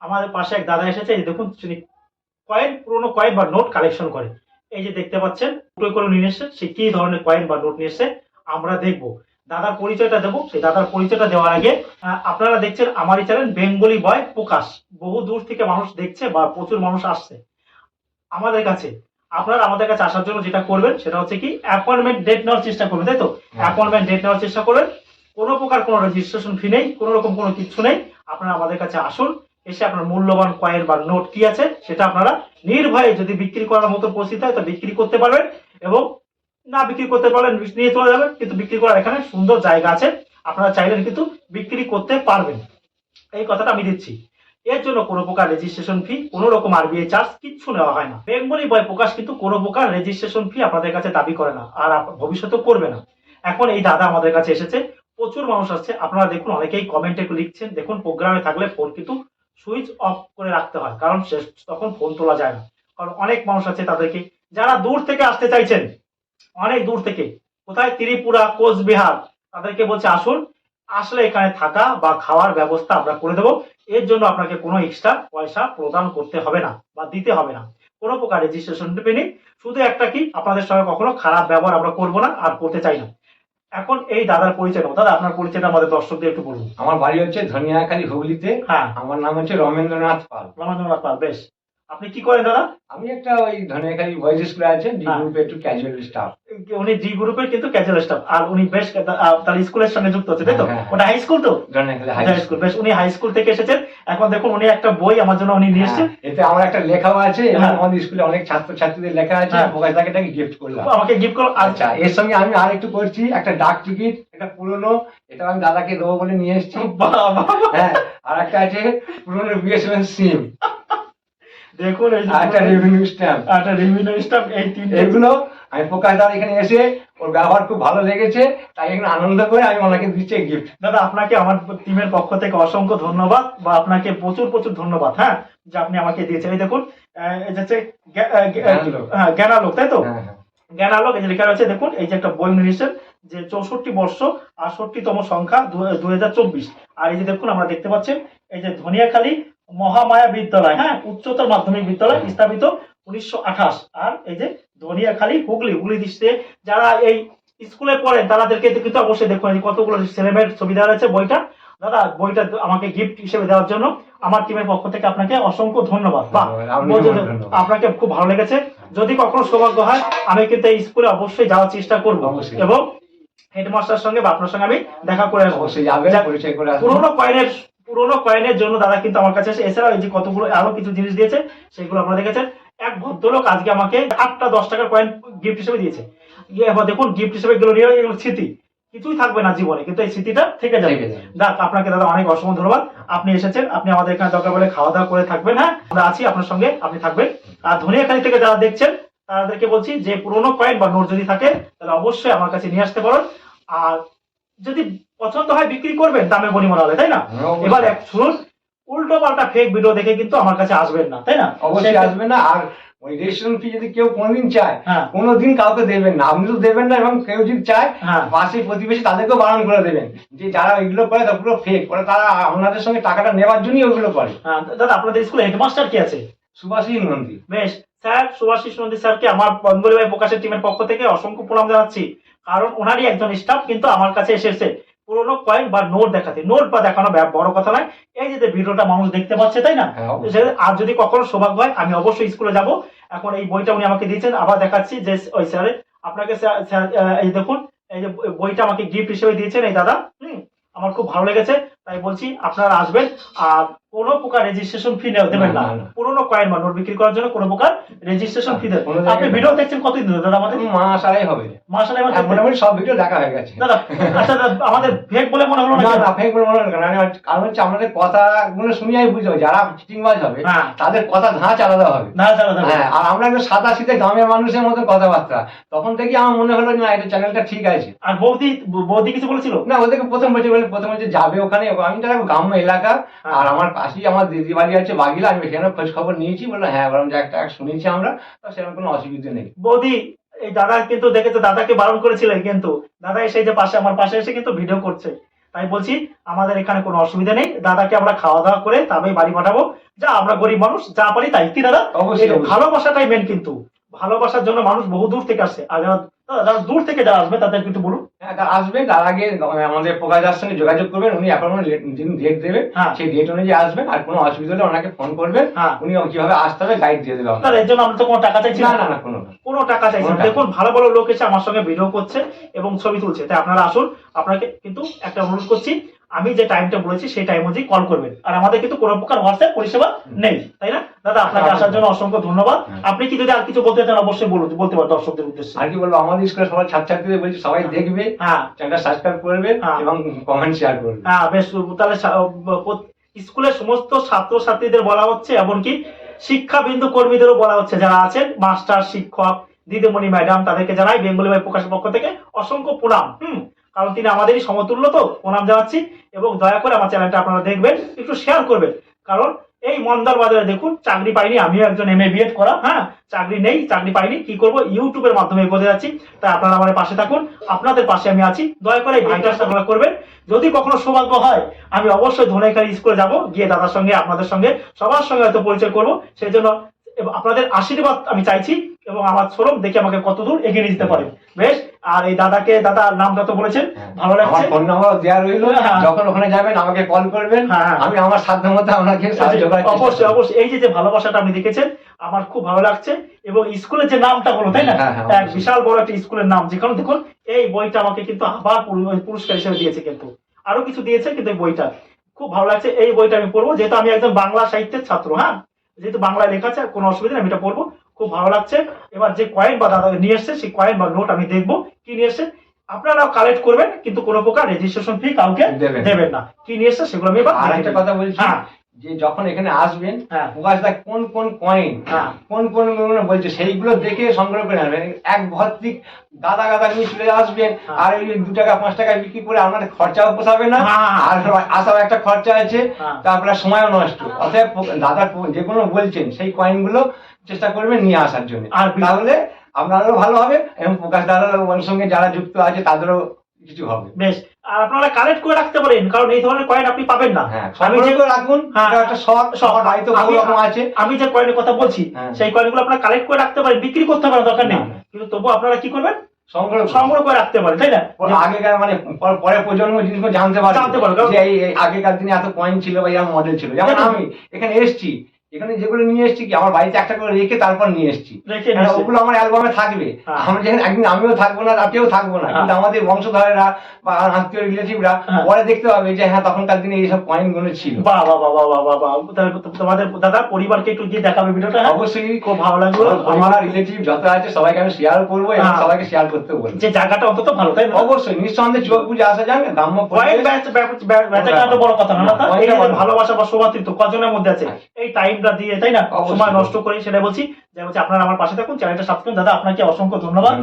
আমাদের পাশে এক দাদা এসেছে, এই দেখুন তিনি কয়েন, পুরোনো কয়েন বা নোট কালেকশন করে। এই যে দেখতে পাচ্ছেন টুই করে নিয়ে এসছে, সে কি ধরনের কয়েন বা নোট নিয়ে এসছে আমরা দেখবো। দাদার পরিচয়টা দেবো। সেই দাদার পরিচয়টা দেওয়ার আগে আপনারা দেখছেন আমারই চ্যানেল বেঙ্গলি বয় প্রকাশ। বহু দূর থেকে মানুষ দেখছে বা প্রচুর মানুষ আসছে আমাদের কাছে। আপনারা আমাদের কাছে আসার জন্য যেটা করবেন সেটা হচ্ছে কি অ্যাপয়েন্টমেন্ট ডেট নেওয়ার চেষ্টা করবেন, তাই তো? অ্যাপয়েন্টমেন্ট ডেট নেওয়ার চেষ্টা করবেন। কোনো প্রকার কোনো রেজিস্ট্রেশন ফি নেই, কোনো রকম কোনো কিছু নেই। আপনারা আমাদের কাছে আসুন, এসে আপনার মূল্যবান কয়েন বা নোট কি আছে সেটা আপনারা নির্ভয়ে, যদি বিক্রি করার মতো পরিস্থিতি হয় তো বিক্রি করতে পারবেন, এবং না বিক্রি করতে পারবেন নিয়ে চলে যাবেন। কিন্তু বিক্রি করার এখানে সুন্দর জায়গা আছে, আপনারা চাইলে কিন্তু বিক্রি করতে পারবেন, এই কথাটা আমি দিচ্ছি। এর জন্য কোনো প্রকার রেজিস্ট্রেশন ফি, কোনো রকম আরবিআই চার্জ কিচ্ছু নেওয়া হয় না। বেঙ্গলি বয় প্রকাশ কিন্তু কোনো প্রকার রেজিস্ট্রেশন ফি আপনাদের কাছে দাবি করে না, আর ভবিষ্যতেও করবে না। এখন এই দাদা আমাদের কাছে এসেছে, প্রচুর মানুষ আসছে, আপনারা দেখুন অনেকেই কমেন্টে লিখছেন। দেখুন প্রোগ্রামে থাকলে ফোন কিন্তু সুইচ অফ করে রাখতে হয়, কারণ তখন ফোন তোলা যায় না। কারণ অনেক মানুষ আছে, তাদেরকে যারা দূর থেকে আসতে চাইছেন, অনেক দূর থেকে, কোথায় ত্রিপুরা, কোচবিহার, তাদেরকে বলছে আসুন, আসলে এখানে থাকা বা খাওয়ার ব্যবস্থা আমরা করে দেবো। এর জন্য আপনাকে কোনো এক্সট্রা পয়সা প্রদান করতে হবে না বা দিতে হবে না, কোনো প্রকার রেজিস্ট্রেশন নেই। শুধু একটা কি, আপনাদের সঙ্গে কখনো খারাপ ব্যবহার আমরা করবো না আর করতে চাই না। এখন এই দাদার পরিচয় নেব। দাদা আপনার পরিচয়টা আমাদের দর্শকদের একটু বলুন। আমার বাড়ি হচ্ছে ধনিয়াখালী, হুগলিতে। হ্যাঁ, আমার নাম হচ্ছে রমেন্দ্রনাথ পাল। রমেন্দ্রনাথ পাল, বেশ। আপনি কি করেন দাদা? আমি একটা ওই ধনিয়াখালী বয়েজ স্কুলে আছে, ডি গ্রুপে একটু ক্যাজুয়াল স্টাফ। উনি ডি গ্রুপের কিন্তু ক্যাজুয়াল স্টাফ, আর উনি বেশ তার স্কুলের সঙ্গে যুক্ত আছে, তাই তো? ওটা হাই স্কুল তো? ধনিয়াখালী হাই স্কুল, বেশ। উনি হাই স্কুল থেকে এসেছেন। এখন দেখুন উনি একটা বই আমার জন্য উনি নিয়ে এসেছেন। এতে আমার একটা লেখাও আছে, এবং আমাদের স্কুলে অনেক ছাত্রছাত্রীদের লেখা আছে। প্রকাশ দাকে এটাকে গিফট করলাম। আমাকে গিফট করো। আচ্ছা, এর সঙ্গে আমি আর একটু করছি, একটা ডাক টিকিট, একটা পুরনো, এটা আমি দাদাকে দেবো বলে নিয়ে এসেছি। হ্যাঁ, আর একটা আছে পুরনো বিএসএনএল সিম। দেখুন এই একটা রেভিনিউ স্ট্যাম্প, একটা রেভিনিউ স্ট্যাম্প, এই তিনটে এগুলো আমি প্রকাশ দার এখানে এসে ওর ব্যবহার খুব ভালো লেগেছে, তাই এখানে আনন্দ করে আমি ওনাকে দিচ্ছি গিফট। দাদা আপনাকে আমার টিমের পক্ষ থেকে অসংখ্য ধন্যবাদ, বা আপনাকে প্রচুর প্রচুর ধন্যবাদ, হ্যাঁ, যে আপনি আমাকে দিয়েছেন। এই দেখুন এই যে জ্ঞানালোক, তাই তো? জ্ঞানালোক, এই যে লেখা রয়েছে দেখুন, এই যে একটা বই নিয়েছেন, যে 64 বর্ষ 68তম সংখ্যা 2024। আর এই যে দেখুন আমরা দেখতে পাচ্ছেন, এই যে ধনিয়াখালী মহামায়া বিদ্যালয়, হ্যাঁ, উচ্চতর মাধ্যমিক বিদ্যালয়, স্থাপিত 1928। আর এই যে ধনিয়াখালী হুগলি ডিস্ট্রিক্টে যারা এই স্কুলে পড়েন তাদেরকে কিন্তু অবশ্যই দেখুন কতগুলো ছেলেমেয়ের ছবি দেওয়া রয়েছে বইটা। দাদা বইটা আমাকে গিফট হিসেবে দেওয়ার জন্য আমার টিমের পক্ষ থেকে আপনাকে অসংখ্য ধন্যবাদ। বা আপনাকে খুব ভালো লেগেছে। যদি কখনো সৌভাগ্য হয় আমি কিন্তু এই স্কুলে অবশ্যই যাওয়ার চেষ্টা করবো, এবং হেডমাস্টার সঙ্গে বা আপনার সঙ্গে আমি দেখা করে আসবো। পুরোনো কয়েনের জন্য দাদা কিন্তু আমার কাছে এসে, এছাড়াও এই যে কতগুলো আরো কিছু জিনিস দিয়েছে সেগুলো আপনারা দেখেছেন। এক ভদ্রলোক আজকে আমাকে 8টা 10 টাকার কয়েন গিফট হিসেবে দিয়েছে। এবার দেখুন গিফট হিসেবে এগুলো নিয়ে, এগুলো স্মৃতি, কিছুই থাকবে না জীবনে, কিন্তু এই স্মৃতিটা থেকে যাবে। দেখ আপনাকে দাদা অনেক অসংখ্য ধন্যবাদ। আপনি এসেছেন, আপনি আমাদের এখানে দরকার বলে খাওয়া দাওয়া করে থাকবেন। হ্যাঁ, আমরা আছি আপনার সঙ্গে, আপনি থাকবেন। আর ধনিয়াখালী থেকে যারা দেখছেন তাদেরকে বলছি যে পুরোনো কয়েন বা নোট যদি থাকে তাহলে অবশ্যই আমার কাছে নিয়ে আসতে পারেন। আর যদি পছন্দ হয় বিক্রি করবেন দামে বনিমনা হলে, তাই না? এবার শুনুন, উল্টো পাল্টা ফেক ভিডিও দেখে কিন্তু আমার কাছে আসবেন না, তাই না? অবশ্যই আসবেন না। আর ওই রেজিস্ট্রেশন ফি যদি কেউ কোনোদিন চায়, কোনোদিন কাউকে দেবেন না, আপনি তো দেবেন না। এবং কেউ যদি চায় পাশে প্রতিবেশী তাদেরকেও বারণ করে দেবেন, যে যারা ওইগুলো করে তারপরে ফেক করে, তারা আপনাদের সঙ্গে টাকাটা নেওয়ার জন্যই ওইগুলো করে। দাদা আপনাদের স্কুলে হেডমাস্টার কি আছে? সুভাষিস নন্দী। বেশ, স্যার সুভাষিস নন্দী স্যারকে আমার বেঙ্গলি বয় প্রকাশের টিমের পক্ষ থেকে অসংখ্য প্রণাম জানাচ্ছি, কারণ ওনারই একজন স্টাফ কিন্তু আমার কাছে এসেছে পুরোনো কয়েন বা নোট দেখাতে। নোট বা দেখানো বড় কথা নয়, এই যে ভিডিওটা মানুষ দেখতে পাচ্ছে, তাই না? আর যদি কখনো সৌভাগ্য হয় আমি অবশ্যই স্কুলে যাব। এখন এই বইটা উনি আমাকে দিয়েছেন, আবার দেখাচ্ছি যে ওই স্যার আপনাকে, স্যার এই দেখুন, এই যে বইটা আমাকে গিফট হিসেবে দিয়েছেন এই দাদা। আমার খুব ভালো লেগেছে, তাই বলছি আপনারা আসবেন। আর কোনো প্রকার রেজিস্ট্রেশন ফি দেবেন না, পুরোনো কয়েন বা নোট বিক্রি করার জন্য কোনো প্রকার রেজিস্ট্রেশন ফি দেবেন। আপনি ভিডিও দেখছেন কতদিন ধরে দাদা? আমাদের মাস আড়াই হবে। মাস আড়াই মানে মোটামুটি সব ভিডিও দেখা হয়ে গেছে দাদা। আচ্ছা আমাদের ফেক বলে মনে হলো না? না, ফেক বলে মনে হলো না। কারণ হচ্ছে আমাদের কথাগুলো শুনে আমি বুঝতে যারা চিটিংবাজ হবে তাদের কথা ধাঁচ আলাদা হবে। হ্যাঁ, আর আমরা একটু সাদা শীতে গ্রামের মানুষের মতো কথাবার্তা, তখন থেকে আমার মনে হলো না এটা চ্যানেলটা ঠিক আছে। আর বৌদি কিছু বলেছিল না? ওদেরকে প্রথম বলছে যাবে ওখানে, আমি তো গ্রাম্য এলাকা, আর আমার পাশেই আমার দিদি বাড়ি আছে বাগিলা, আমি সেখানে খোঁজ খবর নিয়েছি। বললাম হ্যাঁ, বললাম যে একটা শুনেছি আমরা, তো সেরকম কোনো অসুবিধা নেই। বৌদি এই দাদা কিন্তু দেখেছে, দাদাকে বারণ করেছিলেন, কিন্তু দাদা এসে যে পাশে আমার পাশে এসে কিন্তু ভিডিও করছে। তাই বলছি আমাদের এখানে কোনো অসুবিধা নেই, দাদাকে আমরা খাওয়া দাওয়া করে তবেই বাড়ি পাঠাবো। যা আমরা গরিব মানুষ যা পারি তাই, কি দাদা? অবশ্যই ভালোবাসাটাই মেন, কিন্তু ভালোবাসার জন্য মানুষ বহু দূর থেকে আসে। আর যারা দূর থেকে যারা আসবে তাদের কিন্তু বলুন। হ্যাঁ, আসবেন, তার আগে আমাদের প্রকাশ দার সঙ্গে যোগাযোগ করবেন, উনি এখন দিন ডেট দেবে, সেই ডেট অনুযায়ী আসবেন। আর কোনো অসুবিধা হলে ওনাকে ফোন করবেন, উনি কিভাবে আসতে হবে গাইড দিয়ে দেবে। আপনার এর জন্য আমরা তো কোনো টাকা চাইছি না, না, না, কোনো টাকা চাইছি না। দেখুন ভালো ভালো লোক এসে আমার সঙ্গে ভিডিও করছে এবং ছবি তুলছে, তাই আপনারা আসুন। আপনাকে কিন্তু একটা অনুরোধ করছি, আমি যে টাইমটা বলেছি সেই টাইম অনুযায়ী কল করবেন। আর আমাদের কিন্তু কোনো প্রকার হোয়াটসঅ্যাপ পরিষেবা নেই, তাই না দাদা? আপনাকে আসার জন্য অসংখ্য ধন্যবাদ। আপনি কি যদি আর কিছু বলতে চান অবশ্যই বলতে পারেন দর্শকদের উদ্দেশ্যে। আর কি বলবো, আমাদের স্কুলে সবাই ছাত্রছাত্রীদের বলছি সবাই দেখবে, চ্যানেলটা সাবস্ক্রাইব করবে এবং কমেন্ট শেয়ার করবে। বেশ, তাহলে স্কুলের সমস্ত ছাত্রছাত্রীদের বলা হচ্ছে, এমনকি শিক্ষাবিন্দু কর্মীদেরও বলা হচ্ছে, যারা আছেন মাস্টার, শিক্ষক, দিদিমণি, ম্যাডাম, তাদেরকে জানাই বেঙ্গলি ভাই প্রকাশের পক্ষ থেকে অসংখ্য প্রণাম। কারণ তিনি আমাদেরই সমতুল্য, তো প্রণাম জানাচ্ছি। এবং দয়া করে আমার চ্যানেলটা আপনারা দেখবেন, একটু শেয়ার করবেন। কারণ এই মন্দার বাজারে দেখুন চাকরি পাইনি, আমিও একজন MA BEd করা, চাকরি নেই, চাকরি পাইনি, কি করব, ইউটিউবের মাধ্যমে এগোতে যাচ্ছি। তাই আপনারা আমার পাশে থাকুন, আপনাদের পাশে আমি আছি। দয়া করে এই ভাইটার আপনারা করবেন। যদি কখনো সৌভাগ্য হয় আমি অবশ্যই ধনেখালি স্কুলে যাব, গিয়ে দাদার সঙ্গে, আপনাদের সঙ্গে, সবার সঙ্গে হয়তো পরিচয় করব। সেই জন্য আপনাদের আশীর্বাদ আমি চাইছি এবং আমার শোরুম দেখে আমাকে কতদূর এগিয়ে নিতে পারে। বেশ, আর এই দাদাকে, দাদা নামটা তো বলেছেন, ভালো লাগছে। ফোন নাম্বার দেওয়া রইল, যখন ওখানে যাবেন আমাকে কল করবেন, আমি আমার সাধ্য মতো আপনাকে সাহায্য করার চেষ্টা করব। অবশ্যই অবশ্যই। এই যে ভালোবাসাটা আপনি দেখেছেন, আমার খুব ভালো লাগছে। এবং স্কুলের যে নামটা হলো, তাই না, এক বিশাল বড় একটা স্কুলের নাম, যেখানে দেখুন এই বইটা আমাকে কিন্তু আবার পুরস্কার হিসেবে দিয়েছে, কিন্তু আরো কিছু দিয়েছে, কিন্তু এই বইটা খুব ভালো লাগছে। এই বইটা আমি পড়বো, যেহেতু আমি একজন বাংলা সাহিত্যের ছাত্র, যেহেতু বাংলায় লেখা আছে, কোনো অসুবিধা নেই, আমি এটা পড়বো, খুব ভালো লাগছে। এবার যে কয়েন বা দাদা নিয়ে এসছে, সেই কয়েন বা নোট আমি দেখবো কি নিয়ে এসছে। আপনারাও কালেক্ট করবেন, কিন্তু কোনো প্রকার রেজিস্ট্রেশন ফি কাউকে দেবেন না। কি নিয়ে এসছে সেগুলো আমি এবার আরেকটা কথা বলছি, যে যখন এখানে আসবেন প্রকাশ দা কোন কোন কয়েন কোন কোন বলছে সেইগুলো দেখে সংগ্রহ করে আনবেন। এক ভর্তি গাদা গাদা নিয়ে চলে আসবেন, আর ওই 2 টাকা 5 টাকা বিক্রি করে আপনাদের খরচাও পোষাবে না, আর আসার একটা খরচা আছে, তারপরে সময়ও নষ্ট। অতএব দাদা যে কোনো বলছেন সেই কয়েনগুলো চেষ্টা করবেন নিয়ে আসার জন্য, আর তাহলে আপনারও ভালো হবে এবং প্রকাশ দাদার সঙ্গে যারা যুক্ত আছে তাদেরও কিছু হবে। বেশ, আর আপনারা কালেক্ট করে রাখতে পারেন, কারণ এই ধরনের কয়েন আপনি পাবেন না। আমি যে রাখুন, একটা শখ হয়তো রকম আছে। আমি যে কয়েনের কথা বলছি সেই কয়েনগুলো আপনারা কালেক্ট করে রাখতে পারেন, বিক্রি করতে পারেন, দরকার নেই, কিন্তু তবু আপনারা কি করবেন, সংগ্রহ করে রাখতে পারেন, তাই না? আগেকার মানে পরে প্রজন্ম জিনিসগুলো জানতে পারবে যে এই আগেকার দিনে এত কয়েন ছিল বা এরকম মডেল ছিল। যেমন আমি এখানে এসেছি, এখানে যেগুলো নিয়ে এসেছি কি আমার বাড়িতে একটা করে রেখে তারপর নিয়ে এসেছি, ওগুলো আমার অ্যালবামে থাকবে। আমরা যেখানে একদিন আমিও থাকবো না, রাতেও থাকবো না, কিন্তু আমাদের বংশধরেরা বা আত্মীয় রিলেটিভরা পরে দেখতে পাবে যে হ্যাঁ তখনকার দিনে এইসব কয়েন গুলো ছিল। তোমাদের দাদা পরিবারকে একটু গিয়ে দেখাবে ভিডিওটা? অবশ্যই, খুব ভালো লাগলো। আমার রিলেটিভ যত আছে সবাইকে আমি শেয়ার করবো এবং সবাইকে শেয়ার করতে বলবো, যে জায়গাটা অন্তত ভালো, তাই না? অবশ্যই, নিঃসন্দেহে চোখ বুঝে আসা যাবে। গ্রাম্য বড় কথা না, ভালোবাসা বা সৌভাতৃত্ব কজনের মধ্যে আছে, এই টাইমটা দিয়ে, তাই না, সময় নষ্ট করে, সেটা বলছি। আপনারা আমার পাশে থাকুন, চ্যানেলটা সাবস্ক্রাইব। দাদা আপনাকে অসংখ্য ধন্যবাদ।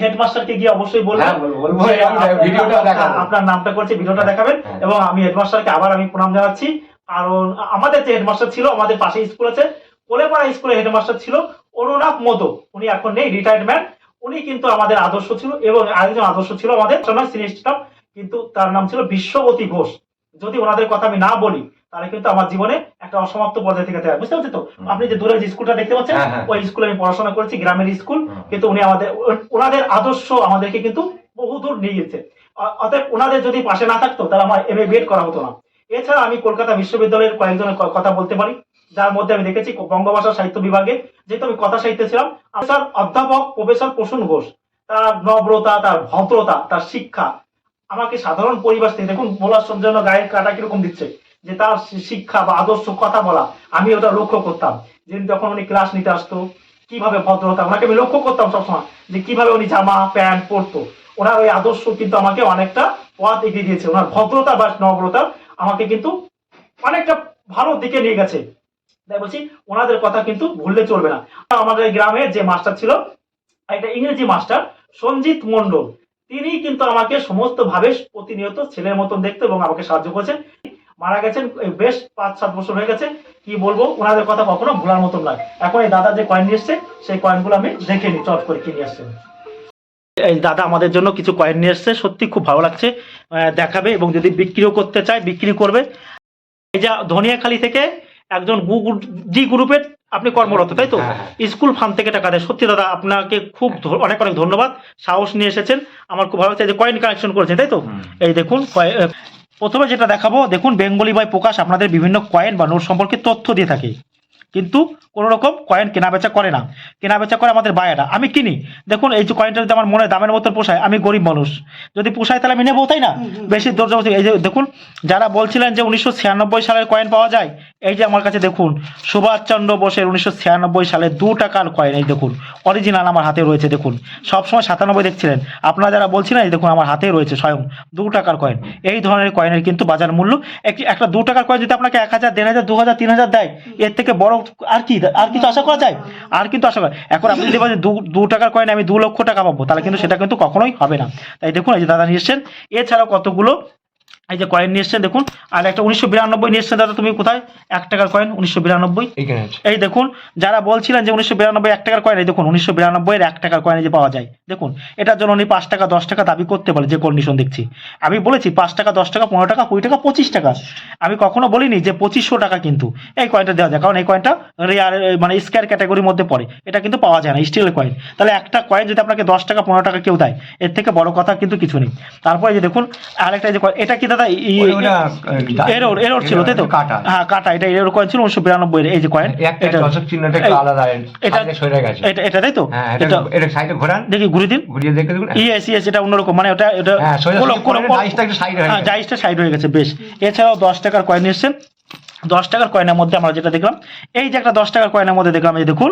হেডমাস্টারকে গিয়ে অবশ্যই বলবেন, আপনার নামটা করছে, ভিডিওটা দেখাবেন। এবং আমি হেডমাস্টারকে আবার আমি প্রণাম জানাচ্ছি, কারণ আমাদের যে হেডমাস্টার ছিল, আমাদের পাশে স্কুল আছে, কোলেপাড়া স্কুলের হেডমাস্টার ছিল অনুনাথ মোদক, উনি এখন নেই, রিটায়ারমেন্ট। উনি কিন্তু আমাদের আদর্শ ছিল, এবং আরেকজন আদর্শ ছিল আমাদের সিনিয়র স্টাফ, কিন্তু তার নাম ছিল বিশ্ববতী ঘোষ। যদি ওনাদের কথা আমি না বলি তাহলে কিন্তু আমার জীবনে একটা অসমাপ্ত পর্যায়ে থেকে থাকে, বুঝতে পারছি তো? আপনি যে দূরে যে স্কুলটা দেখতে পাচ্ছেন, ওই স্কুলে আমি পড়াশোনা করেছি, গ্রামের স্কুল, কিন্তু উনি ওনাদের আদর্শ আমাদেরকে কিন্তু বহুদূর নিয়ে গেছে। অতএব ওনাদের যদি পাশে না থাকতো তাহলে আমার MA BEd করা হতো না। এছাড়া আমি কলকাতা বিশ্ববিদ্যালয়ের কয়েকজনের কথা বলতে পারি, যার মধ্যে আমি দেখেছি বঙ্গভাষা সাহিত্য বিভাগে, যেহেতু আমি কথা সাহিত্যে ছিলাম, অধ্যাপক প্রফেসর প্রসূন ঘোষ, তার নম্রতা, তার ভদ্রতা, তার শিক্ষা আমাকে সাধারণ পরিবেশ থেকে, দেখুন বলার জন্য গায়ের কাটা কিরকম দিচ্ছে, যে তার শিক্ষা বা আদর্শ কথা বলা আমি ওটা লক্ষ্য করতাম। যে যখন উনি ক্লাস নিতে আসতো, কিভাবে ভদ্রতা, ওনাকে আমি লক্ষ্য করতাম সবসময়, যে কিভাবে উনি জামা প্যান্ট পরতো। ওনার ওই আদর্শ কিন্তু আমাকে অনেকটা পথ এগিয়ে দিয়েছে। ওনার ভদ্রতা বা নম্রতা আমাকে কিন্তু অনেকটা ভালো দিকে নিয়ে গেছে। তাই বলছি ওনাদের কথা কিন্তু ভুললে চলবে না। আমাদের গ্রামে যে মাস্টার ছিল, একটা ইংরেজি মাস্টার সঞ্জিত মন্ডল, তিনি কিন্তু আমাকে সমস্ত ভাবে প্রতিনিয়ত ছেলের মতন দেখতে এবং আমাকে সাহায্য করেছেন। মারা গেছেন বেশ 5-7 বছর হয়ে গেছে। কি বলবো, ওনাদের কথা কখনো ভোলার মতন নয়। এখন এই দাদা যে কয়েন নিয়ে এসছে সেই কয়েনগুলো আমি দেখে নি চট করে কি নিয়ে আসছেন। এই দাদা আমাদের জন্য কিছু কয়েন নিয়ে এসছে, সত্যি খুব ভালো লাগছে। দেখাবে এবং যদি বিক্রিও করতে চায় বিক্রি করবে। এই যে ধনিয়াখালী থেকে একজন জি গ্রুপের আপনি কর্মরত, তাই তো? স্কুল ফান্ড থেকে টাকা দেয়। সত্যি দাদা আপনাকে খুব অনেক অনেক ধন্যবাদ, সাহস নিয়ে এসেছেন, আমার খুব ভালো লাগছে। যে কয়েন কালেকশন করেছেন, তাই তো? এই দেখুন প্রথমে যেটা দেখাবো, দেখুন বেঙ্গলি বাই প্রকাশ আপনাদের বিভিন্ন কয়েন বা নোট সম্পর্কে তথ্য দিয়ে থাকে, কিন্তু কোনো রকম কয়েন কেনা বেচা করে না। কেনা বেচা করে আমাদের বায়েরা। আমি কিনি, দেখুন এই যে কয়েনটা যদি আমার মনে দামের মতো পোষায়, আমি গরিব মানুষ, যদি পোষায় তাহলে আমি নেবো, তাই না? বেশি দর জবরদস্তি। এই যে দেখুন যারা বলছিলেন যে 1996 সালের কয়েন পাওয়া যায়, এই যে আমার কাছে দেখুন সুভাষচন্দ্র বোসের 1996 সালের 2 টাকার কয়েন, এই দেখুন অরিজিনাল আমার হাতে রয়েছে। দেখুন সবসময় 97 দেখছিলেন আপনারা যারা বলছিলেন, এই দেখুন আমার হাতে রয়েছে স্বয়ং 2 টাকার কয়েন। এই ধরনের কয়েনের কিন্তু বাজার মূল্য একটা 2 টাকার কয়েন যদি আপনাকে 1000, 1500, 2000, 3000 দেয়, এর থেকে বড় আর কিছু আশা করা যায়? আর কিন্তু আশা করা। এখন আপনি যদি বলেন 2 টাকার কয়েন আমি 2 লক্ষ টাকা পাবো, তাহলে কিন্তু সেটা কিন্তু কখনোই হবে না। তাই দেখুন এই যে দাদা নিয়ে এসছেন, এছাড়াও কতগুলো এই যে কয়েন নিয়ে এসছেন দেখুন। আর একটা 1992 নিয়ে এসছেন দাদা, তুমি কোথায়? 1 টাকার কয়েন 1992। এই দেখুন যারা বলছিলেন যে 1992 1 টাকার কয়েন, এই দেখুন 1992 এর 1 টাকার কয়েন যে পাওয়া যায়। দেখুন এটার জন্য উনি 5 টাকা 10 টাকা দাবি করতে পারে, যে কন্ডিশন দেখছি। আমি বলেছি 5 টাকা 10 টাকা 15 টাকা 20 টাকা 25 টাকা, আমি কখনো বলিনি যে 2500 টাকা কিন্তু এই কয়েনটা দেওয়া যায়, কারণ এই কয়েনটা রেয়ার মানে স্কয়ার ক্যাটাগরির মধ্যে পড়ে, এটা কিন্তু পাওয়া যায় না, স্টিলের কয়েন। তাহলে একটা কয়েন যদি আপনাকে 10 টাকা 15 টাকা কেউ দেয়, এর থেকে বড় কথা কিন্তু কিছু নেই। তারপরে যে দেখুন আরেকটা যে এটা কি দাদা এরর ছিল, তাই তো? হ্যাঁ কাটা, এটা এরর কয়েন ছিল 1992 এর। এই যে কয়েন এটা দশক চিহ্নটা একটু আলাদা, এটা সরে গেছে, এটা তাই তো? এটা সাইডে ঘোরান, দেখি ঘুরিয়ে দিন, ঘুরিয়ে দেখে দেখুন। ইয়েস এটা অন্যরকম, মানে ওটা জাইসটা সাইড হয়ে গেছে, বেশ। এছাড়াও 10 টাকার কয়েন এসেছেন। 10 টাকার কয়েনের মধ্যে আমরা যেটা দেখলাম, এই যে একটা 10 টাকার কয়েনের মধ্যে দেখলাম, এই দেখুন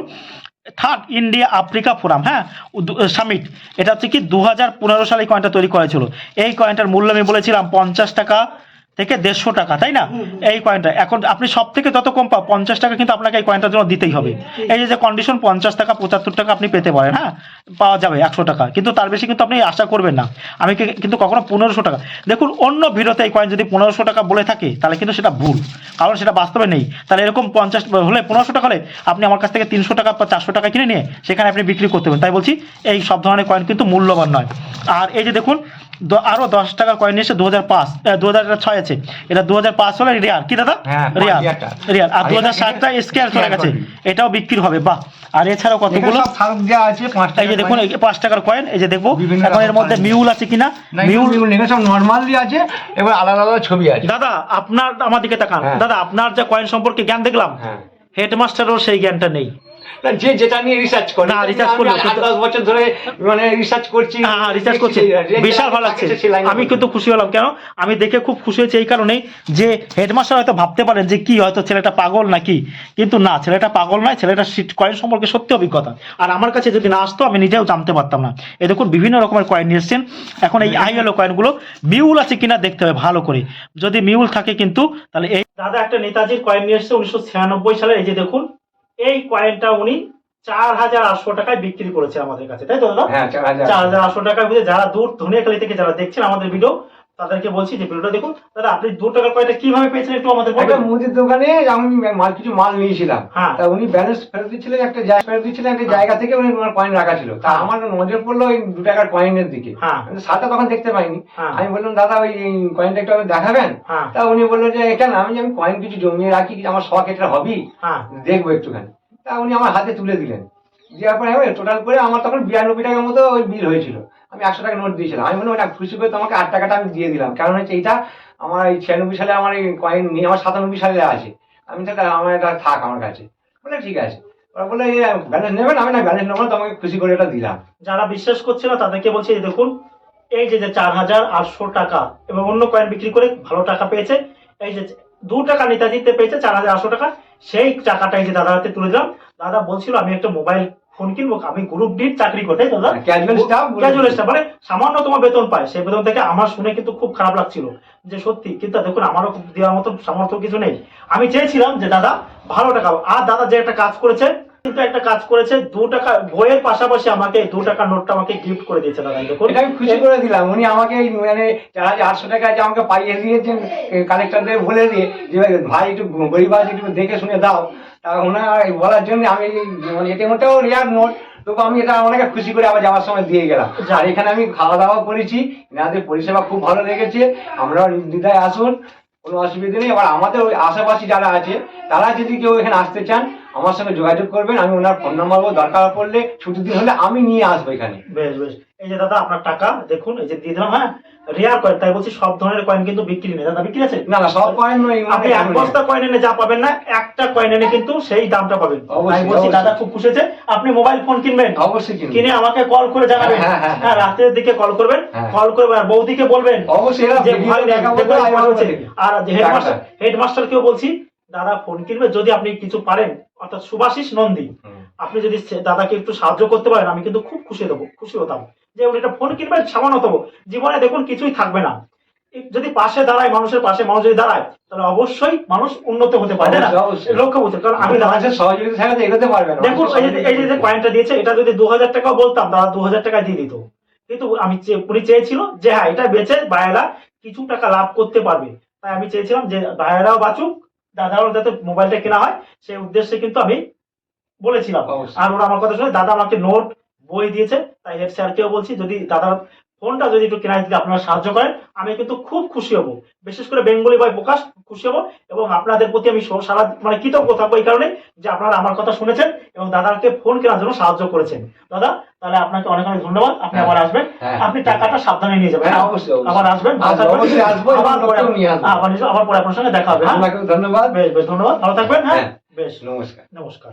থার্ড ইন্ডিয়া আফ্রিকা ফোরাম, হ্যাঁ সামিট, এটা হচ্ছে কি 2015 সালে এই কয়েনটা তৈরি করা ছিল। এই কয়েনটার মূল্য আমি বলেছিলাম 50 টাকা থেকে 150 টাকা, তাই না? এই কয়েনটা এখন আপনি সব থেকে যত কম পাও 50 টাকা কিন্তু আপনাকে এই কয়েনটার জন্য দিতেই হবে। এই যে কন্ডিশন 50 টাকা 75 টাকা আপনি পেতে পারেন, হ্যাঁ পাওয়া যাবে 100 টাকা, কিন্তু তার বেশি কিন্তু আপনি আশা করবেন না। আমি কিন্তু কখনো 1500 টাকা, দেখুন অন্য ভিডিওতে এই কয়েন যদি 1500 টাকা বলে থাকে তাহলে কিন্তু সেটা ভুল, কারণ সেটা বাস্তবে নেই। তাহলে এরকম 50 হলে 1500 টাকা হলে আপনি আমার কাছ থেকে 300 টাকা বা 400 টাকা কিনে নিয়ে সেখানে আপনি বিক্রি করতে পারেন। তাই বলছি এই সব ধরনের কয়েন কিন্তু মূল্যবান নয়। আর এই যে দেখুন আরো 10 টাকার কয়েন এসে 2006 আছে, এটা 2005 সালে রিয়াল, কি দাদা? রিয়াল। আর 2007টা স্কয়ার চলে গেছে, এটাও বিক্রি হবে। বাহ। আর এছাড়াও কতগুলো আছে, এই যে দেখুন 5 টাকার কয়েন, এই যে দেখবো এখন এর মধ্যে মিউল আছে কিনা। মিউল সব নরমালি আছে, এবার আলাদা আলাদা ছবি আছে। দাদা আপনার আমার দিকে তাকান, দাদা আপনার যে কয়েন সম্পর্কে জ্ঞান দেখলাম, হেডমাস্টারও সেই জ্ঞানটা নেই। যে যেটা নিয়ে রিসার্চ করে, না রিসার্চ করলে 10 বছর ধরে মানে রিসার্চ করছি, হ্যাঁ রিসার্চ করছি, বিশাল ভালো লাগছে। আমি কিন্তু খুশি হলাম, কেন আমি দেখে খুব খুশি হয়েছি এই কারণেই যে হেডমাস্টার হয়তো ভাবতে পারেন যে কি হয়তো ছেলেটা পাগল নাকি, কিন্তু না, ছেলেটা পাগল নয়, ছেলেটা কয়েন সম্পর্কে সত্যি অভিজ্ঞতা। আর আমার কাছে যদি না আসতো আমি নিজেও জানতে পারতাম না। এই দেখুন বিভিন্ন রকমের কয়েন নিয়ে এসছেন। এখন এই আইএলও কয়েনগুলো মিউল আছে কিনা দেখতে হবে ভালো করে, যদি মিউল থাকে কিন্তু তাহলে এই দাদা একটা নেতাজির কয়েন নিয়ে এসছে 1996 সালে। এই যে দেখুন এই কয়েনটা উনি 4800 টাকায় বিক্রি করেছে আমাদের কাছে, তাই তো দাদা? 4800 টাকায় বুঝে যারা দূর ধনিয়াখালী থেকে যারা দেখছেন আমাদের ভিডিও, তাদেরকে বলছি যে ভিডিওটা দেখুন। দাদা আপনি 2 টাকার কয়েনটা কিভাবে পেয়েছেন একটু আমাদের বলবেন? মুদির দোকানে আমি কিছু মাল নিয়েছিলাম, তা উনি ব্যালেন্স ফেরত দিচ্ছিলেন, একটা জায়গা থেকে উনি কয়েন রাখা ছিল, তা আমার নজর পড়লো ওই 2 টাকার কয়েনের দিকে, সাথে তখন দেখতে পাইনি। আমি বললাম দাদা ওই কয়েনটা একটু দেখাবেন? তা উনি বললো যে এটা না, আমি কয়েন কিছু জমিয়ে রাখি, আমার শখ, এটা হবি, দেখবো একটুখানি। তা উনি আমার হাতে তুলে দিলেন, দেওয়ার পরে টোটাল করে আমার তখন 92 টাকার মতো ওই বিল হয়েছিল। আমি 100 টাকা নোট দিয়েছিলাম। আমি বললাম ওটা খুশি করে তোমাকে 8 টাকাটা আমি দিয়ে দিলাম, কারণ হচ্ছে এইটা আমার এই 96 সালে আমার এই কয়েন নিয়ে আমার 97 সালে আছে, আমি তাহলে আমার এটা থাক আমার কাছে। বলে ঠিক আছে। ওরা বলে ব্যালেন্স নেবেন? আমি না ব্যালেন্স নেবো, তোমাকে খুশি করে এটা দিলাম। যারা বিশ্বাস করছে না তাদেরকে বলছি দেখুন এই যে 4800 টাকা এবং অন্য কয়েন বিক্রি করে ভালো টাকা পেয়েছে, এই যে 2 টাকা নেতাজিতে পেয়েছে 4800 টাকা, সেই টাকাটা এই যে দাদার হাতে তুলে দিলাম। দাদা বলছিল আমি একটা মোবাইল ফোন কিনবো, আমি গ্রুপ ডির চাকরি করি, তাই দাদা? ক্যাজুয়াল স্টাফ মানে সামান্য তোমার বেতন পায়, সেই বেতন থেকে আমার শুনে কিন্তু খুব খারাপ লাগছিল যে সত্যি, কিন্তু দেখুন আমারও দেওয়ার মতো সামর্থ্য কিছু নেই। আমি চেয়েছিলাম যে দাদা ভালো টাকা, আর দাদা যে একটা কাজ করেছে, কিন্তু একটা কাজ করেছে 2 টাকা বইয়ের পাশাপাশি আমাকে 2 টাকার নোটটা আমাকে গিফট করে দিয়েছে দাদা। দেখুন এটা আমি খুশি করে দিলাম। উনি আমাকে মানে 4800 টাকা যে আমাকে পাইয়ে দিয়েছেন কালেক্টরদের বলে দিয়ে যে ভাই একটু গরিব আছে একটু দেখে শুনে দাও, তা ওনার বলার জন্য আমি মানে এটিএমটাও রেয়ার নোট, তবু আমি এটা অনেকে খুশি করে আবার যাওয়ার সময় দিয়ে গেলাম। আর এখানে আমি খাওয়া দাওয়া করেছি, এনাদের পরিষেবা খুব ভালো লেগেছে। আমরাও নির্দ্বিধায় আসুন, কোনো অসুবিধা নেই। আবার আমাদের ওই আশেপাশে যারা আছে তারা যদি কেউ এখানে আসতে চান আমার সঙ্গে যোগাযোগ করবেন, আমি ওনার ফোন নাম্বার দরকার পড়লে ছুটির দিন হলে আমি নিয়ে আসবো এখানে। বেশ বেশ। এই যে দাদা আপনার টাকা দেখুন, এই যে দিয়ে দিলাম। হ্যাঁ, রেয়ার কয়েন, তাই বলছি সব ধরনের কয়েন কিন্তু বিক্রি নেই। দাদা বিক্রি আছে? না না, সব কয়েন নয়। আপনি এক বস্তা কয়েন এনে যা পাবেন না, একটা কয়েন এনে কিন্তু সেই দামটা পাবেন। অবশ্যই, আমি বলছি দাদা খুব খুশি হয়েছে। আপনি মোবাইল ফোন কিনবেন, অবশ্যই কিনে আমাকে কল করে জানাবেন। হ্যাঁ, রাতের দিকে কল করবেন, কল করবেন আর বৌদিকে বলবেন অবশ্যই যে ভাই আর হেডমাস্টার কেও বলছি দাদা ফোন কিনবে, যদি আপনি কিছু পারেন, অর্থাৎ সুভাষিস নন্দী, আপনি যদি দাদাকে একটু সাহায্য করতে পারেন আমি কিন্তু খুব খুশি হতাম যে উনি একটা ফোন কিনবেন সামান্যতম। জীবনে দেখুন কিছুই থাকবে না, যদি পাশে দাঁড়ায়, মানুষের পাশে মানুষ যদি দাঁড়ায় তাহলে অবশ্যই মানুষ উন্নত হতে পারে না, লক্ষ্য বুঝতে। কারণ আমি সহযোগিতা ছাড়া এগোতে পারবে না। দেখুন এই যে কয়েনটা দিয়েছে, এটা যদি 2000 টাকাও বলতাম দাদা 2000 টাকা দিয়ে দিত, কিন্তু আমি উনি চেয়েছিল যে হ্যাঁ এটা বেচে ভাইয়েরা কিছু টাকা লাভ করতে পারবে, তাই আমি চেয়েছিলাম যে ভাইয়েরাও বাঁচুক, দাদারও যাতে মোবাইলটা কেনা হয়, সেই উদ্দেশ্যে কিন্তু আমি বলেছিলাম। আর ওরা আমার কথা শুনে দাদা আমাকে নোট বই দিয়েছে, তাই হেড স্যারকেও বলছি যদি দাদার ফোনটা যদি একটু কেনা দিতে আপনারা সাহায্য করেন আমি কিন্তু খুব খুশি হব, বিশেষ করে বেঙ্গলি ভাই প্রকাশ খুশি হব। এবং আপনাদের প্রতি আমি সারা মানে কৃতজ্ঞ থাকবো এই কারণে যে আপনারা আমার কথা শুনেছেন এবং দাদাকে ফোন কেনার জন্য সাহায্য করেছেন। দাদা তাহলে আপনাকে অনেক অনেক ধন্যবাদ, আপনি আবার আসবেন, আপনি টাকাটা সাবধানে নিয়ে যাবেন। আবার আসবেন, আবার পরে আপনার সঙ্গে দেখা হবে। ধন্যবাদ। বেশ বেশ, ধন্যবাদ, ভালো থাকবেন। হ্যাঁ বেশ, নমস্কার। নমস্কার।